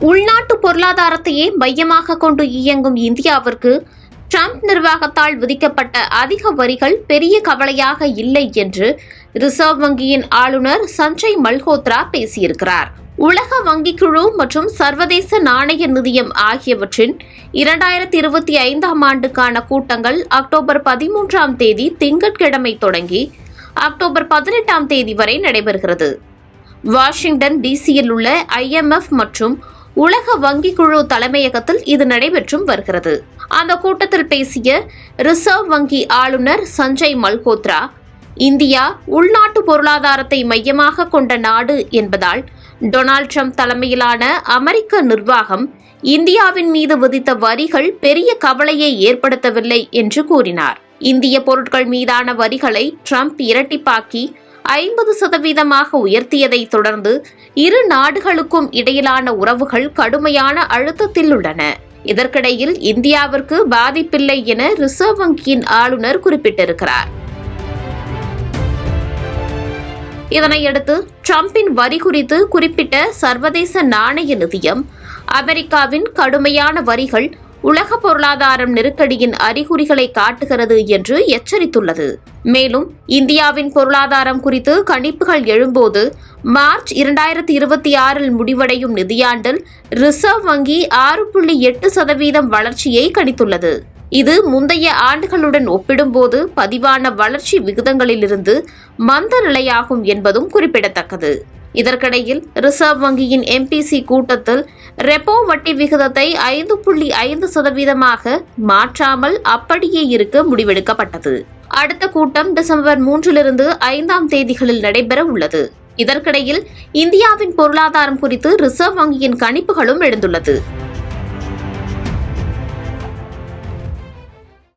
உள்நாட்டு பொருளாதாரத்தையே மையமாக கொண்டு இயங்கும் இந்தியாவிற்கு ட்ரம்ப் நிர்வாகத்தால் விதிக்கப்பட்ட அதிக வரிகள் பெரிய கவலையாக இல்லை என்று ரிசர்வ் வங்கியின் ஆளுநர் சஞ்சய் மல்ஹோத்ரா பேசியிருக்கிறார். உலக வங்கி குழு மற்றும் சர்வதேச நாணய நிதியம் ஆகியவற்றின் 2025 ஆண்டுக்கான கூட்டங்கள் அக்டோபர் 13ஆம் தேதி திங்கட்கிழமை தொடங்கி அக்டோபர் 18ஆம் தேதி வரை நடைபெறுகிறது. வாஷிங்டன் டிசியில் உள்ள IMF மற்றும் உலக வங்கி குழு தலைமையகத்தில் இது நடைபெற்றும் வருகிறது. அந்த கூட்டத்தில் பேசிய ரிசர்வ் வங்கி ஆளுநர் சஞ்சய் மல்ஹோத்ரா, இந்தியா உள்நாட்டு பொருளாதாரத்தை மையமாக கொண்ட நாடு என்பதால் டொனால்ட் ட்ரம்ப் தலைமையிலான அமெரிக்க நிர்வாகம் இந்தியாவின் மீது விதித்த வரிகள் பெரிய கவலையை ஏற்படுத்தவில்லை என்று கூறினார். இந்திய பொருட்கள் மீதான வரிகளை ட்ரம்ப் இரட்டிப்பாக்கி 50% உயர்த்தியதை தொடர்ந்து இரு நாடுகளுக்கும் இடையிலான உறவுகள் கடுமையான அழுத்தத்தில் உள்ளன. இதற்கிடையில் இந்தியாவிற்கு பாதிப்பில்லை என ரிசர்வ் வங்கியின் ஆளுநர் குறிப்பிட்டிருக்கிறார். இதனையடுத்து ட்ரம்பின் வரி குறித்து குறிப்பிட்ட சர்வதேச நாணய நிதியம், அமெரிக்காவின் கடுமையான வரிகள் உலக பொருளாதாரம் நெருக்கடியின் அறிகுறிகளை காட்டுகிறது என்று எச்சரித்துள்ளது. மேலும் இந்தியாவின் பொருளாதாரம் குறித்து கணிப்புகள் எழும்போது மார்ச் 2026 முடிவடையும் நிதியாண்டில் ரிசர்வ் வங்கி 6.8% வளர்ச்சியை கணித்துள்ளது. இது முந்தைய ஆண்டுகளுடன் ஒப்பிடும்போது பதிவான வளர்ச்சி விகிதங்களிலிருந்து மந்த நிலையாகும் என்பதும் குறிப்பிடத்தக்கது. இதற்கிடையில் ரிசர்வ் வங்கியின் MPC கூட்டத்தில் ரெப்போ வட்டி விகிதத்தை 5.5% மாற்றாமல் அப்படியே இருக்க முடிவெடுக்கப்பட்டது. அடுத்த கூட்டம் டிசம்பர் 3 - 5 தேதிகளில் நடைபெற உள்ளது. இதற்கிடையில் இந்தியாவின் பொருளாதாரம் குறித்து ரிசர்வ் வங்கியின் கணிப்புகளும் எழுந்துள்ளது.